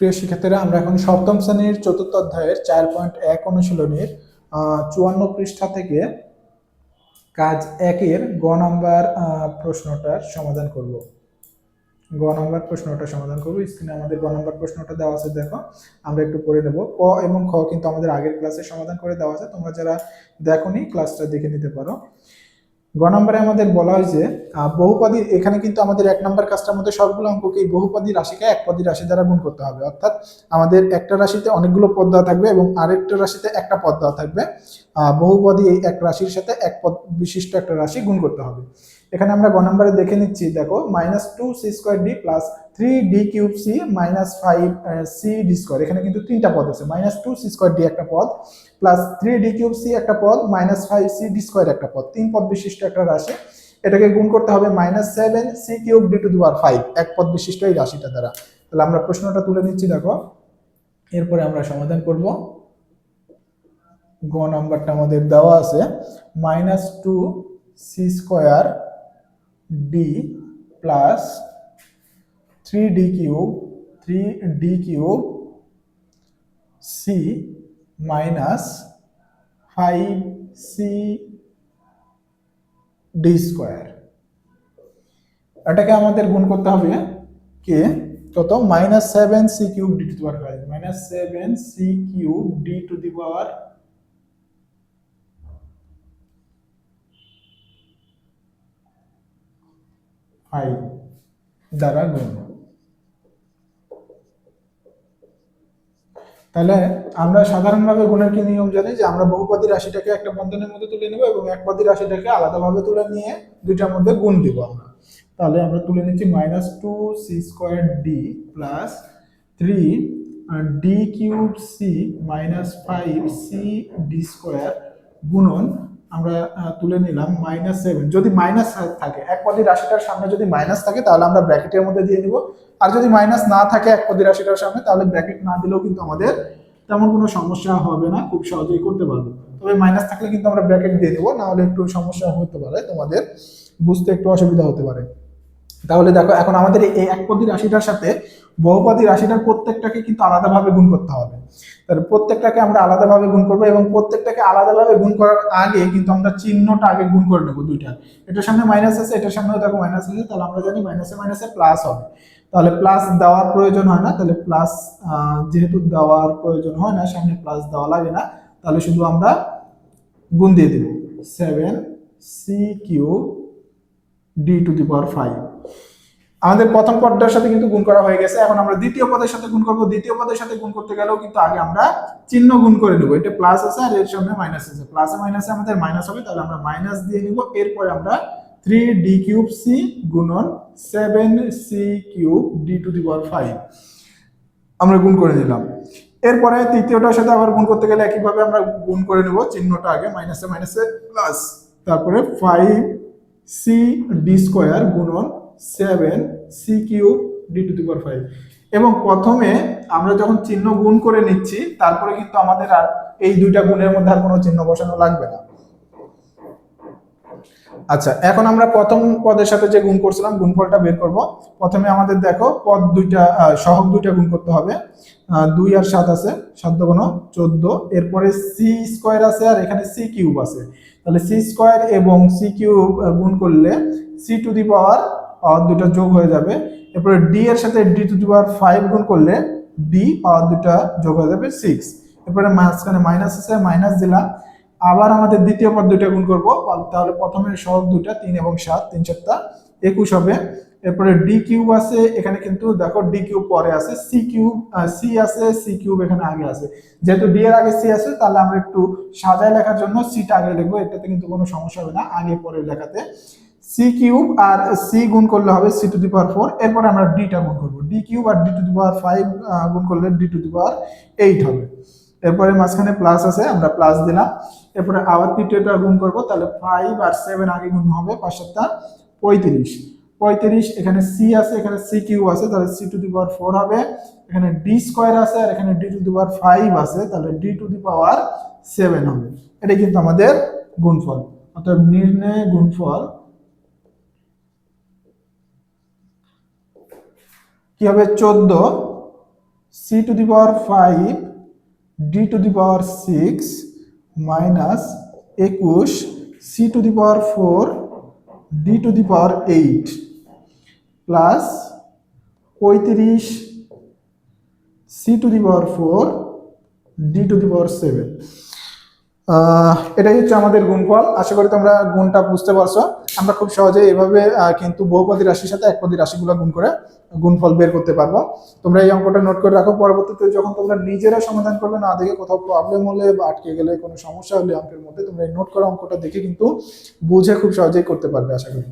প্রিয় শিক্ষার্থীরা, আমরা এখন সপ্তম শ্রেণীর চতুর্থ অধ্যায়ের 4.1 অনুশীলনীর 54 পৃষ্ঠা থেকে কাজ 1-এর গ নাম্বার প্রশ্নটার সমাধান করব। গ নাম্বার প্রশ্নটা সমাধান করব। স্ক্রিনে আমাদের গ নাম্বার প্রশ্নটা দেওয়া আছে, দেখো আমরা একটু পড়ে নেব। ক এবং খ কিন্তু আমাদের আগের ক্লাসে সমাধান করে দেওয়া আছে, তোমরা যারা দেখোনি ক্লাসটা দেখে নিতে পারো। গ নম্বরে আমাদের বলা হয় যে বহুপদী, এখানে কিন্তু আমাদের 1 নম্বর কাজটার মধ্যে সবগুলো অঙ্ককে বহুপদী রাশিকে একপদী রাশি দ্বারা গুণ করতে হবে। অর্থাৎ আমাদের একটা রাশিতে অনেকগুলো পদ দেওয়া থাকবে এবং আরেকটা রাশিতে একটা পদ দেওয়া থাকবে। বহুপদী এই এক রাশির সাথে এক পদ বিশিষ্ট একটা রাশি গুণ করতে হবে। এখানে আমরা গ নম্বরে দেখে নিচ্ছি, দেখো -2c² plus 3d³ -5c d²। এখানে কিন্তু তিনটা পদ আছে, -2c² একটা পদ, প্লাস 3d³ একটা পদ, -5c d² একটা পদ, তিন পদ বিশিষ্ট একটা রাশি। এটাকে গুণ করতে হবে -7c³ এক পদ বিশিষ্ট এই রাশিটা দ্বারা। তাহলে আমরা প্রশ্নটা তুলে নিচ্ছি, দেখো এরপরে আমরা সমাধান করব। গ নাম্বারটা আমাদের দেওয়া আছে -2c² plus 3d³ c minus 5c d²। এটাকে আমাদের গুণ করতে হবে কে কত, -7c³ d⁵, -7c³ d⁵ দ্বারা গুণ। তাহলে আমরা সাধারণভাবে গুণের কি নিয়ম জানি, যে আমরা বহুপদী রাশিটাকে একটা বন্ধনের মধ্যে তুলে নেব এবং একপদী রাশিটাকে আলাদাভাবে তুলে নিয়ে দুইটার মধ্যে গুণ দিব আমরা। তাহলে আমরা তুলে নিচ্ছি -2c² plus 3d³ -5c d² গুণন আমরা তুলে নিলাম -7। যদি মাইনাস থাকে, একপদী রাশিটার সামনে যদি মাইনাস থাকে তাহলে আমরা ব্র্যাকেটের মধ্যে দিয়ে নিব, আর যদি মাইনাস না থাকে একপদী রাশিটার সামনে তাহলে ব্র্যাকেট না দিলেও কিন্তু আমাদের তেমন কোনো সমস্যা হবে না, খুব সহজেই করতে পারবো। তবে মাইনাস থাকলে কিন্তু আমরা ব্র্যাকেট দিয়ে দেবো, না হলে একটু সমস্যা হতে পারে, তোমাদের বুঝতে একটু অসুবিধা হতে পারে। তাহলে দেখো এখন আমাদের এই একপদী রাশিটার সাথে বহুপদী রাশিটার প্রত্যেকটাকে কিন্তু আলাদাভাবে গুণ করতে হবে। তাহলে প্রত্যেকটাকে আমরা আলাদাভাবে গুণ করবো এবং প্রত্যেকটাকে আলাদাভাবে গুণ করার আগে কিন্তু আমরা চিহ্নটা আগে গুণ করে নেবো দুইটা। এটার সামনে মাইনাস আছে, এটার সামনেও দেখো মাইনাস আছে, তাহলে আমরা জানি মাইনাসে মাইনাসে প্লাস হবে। তাহলে প্লাস দেওয়ার প্রয়োজন হয় না, তাহলে প্লাস যেহেতু দেওয়ার প্রয়োজন হয় না, সামনে প্লাস দেওয়া লাগে না, তাহলে শুধু আমরা গুণ দিয়ে দিব 7c³ d⁵। আমাদের প্রথম পদটার সাথে কিন্তু গুণ করা হয়ে গেছে। এখন আমরা দ্বিতীয় পদের সাথে গুণ করব। দ্বিতীয় পদের সাথে গুণ করতে গেলেও কিন্তু আগে আমরা চিহ্ন গুণ করে নেব। এটা প্লাস আছে আর এর সামনে মাইনাস আছে, প্লাসে মাইনাসে আমাদের মাইনাস হবে, তাহলে আমরা মাইনাস দিয়ে নিব। এরপরে আমরা 3d³ গুণন 7c³ d⁵ আমরা গুণ করে নিলাম। এরপরে তৃতীয়টার সাথে আবার গুণ করতে গেলে একইভাবে আমরা গুণ করে নেব, চিহ্নটা আগে মাইনাসে মাইনাসে প্লাস, তারপরে 5c d² গুণন 7c³ d⁵। এবং প্রথমে আমরা যখন চিহ্ন গুণ করে নিচ্ছি, তারপরে কিন্তু আমাদের আর এই দুইটা গুণের মধ্যে আর কোনো চিহ্ন বসানো লাগবে না। আচ্ছা, এখন আমরা প্রথম পদের সাথে যে গুণ করছিলাম গুণফলটা বের করব। প্রথমে আমাদের দেখো পদ দুইটা, সহগ দুইটা গুণ করতে হবে। 2 আর 7 আছে, 7 × 14। এরপরে c² আছে আর এখানে c³ আছে, তাহলে c² এবং c³ গুণ করলে c⁵ পাওয়ার দুটো যোগ হয়ে যাবে। এরপরে d এর সাথে d⁵ গুণ করলে d পাওয়ার দুটো যোগ হয়ে যাবে 6। এরপরে মাঝখানে মাইনাস আছে, মাইনাস দিলাম। আবার আমাদের দ্বিতীয় পদ দুইটা গুণ করব, তাহলে প্রথমে সহগ দুইটা 3 এবং 7, 3 × 7 21 হবে। এরপরে d³ আছে, এখানে কিন্তু দেখো d³ পরে আছে, c আছে, c³ এখানে আগে আছে। যেহেতু d এর আগে c আছে, তাহলে আমরা একটু সাজায় লেখার জন্য c টা আগে লিখবো, এটাতে কিন্তু কোনো সমস্যা হবে না আগে পরে লেখাতে। c³ আর c গুণ করলে হবে c⁴। এরপরে আমরা d টা গুণ করব, d³ আর d⁵ গুণ করলে d⁵ হবে। এরপরে মাঝখানে প্লাস আছে, আমরা প্লাস দিলাম। এরপরে আবার তৃতীয়টা গুণ করব, তাহলে 5 আর 7 আগে গুণ হবে, 5 × 7 35। এখানে c আছে, এখানে c³ আছে, তাহলে c⁴ হবে। এখানে d² আছে আর এখানে d⁵ আছে, তাহলে d⁻7 হবে। এটাই কিন্তু আমাদের গুণফল। অর্থাৎ নির্ণয় গুণফল কি হবে, 14 c to the power 5 d to the power 6 minus 21 c to the power 4 d to the power 8 plus 35 c to the power 4 d to the power 7। এটাই হচ্ছে আমাদের গুণফল। আশা করি তোমরা গুণটা বুঝতে পারছো। আমরা খুব সহজে এভাবে কিন্তু বহুপদী রাশির সাথে একপদী রাশিগুলো গুণ করে গুণফল বের করতে পারবো। তোমরা এই অঙ্কটা নোট করে রাখো, পরবর্তীতে যখন তোমরা নিজেরা সমাধান করবে না দেখে কোথাও প্রবলেম হলে বা আটকে গেলে কোনো সমস্যা হলে অঙ্কের মধ্যে তোমরা এই নোট করা অঙ্কটা দেখে কিন্তু বুঝে খুব সহজেই করতে পারবে আশা করি।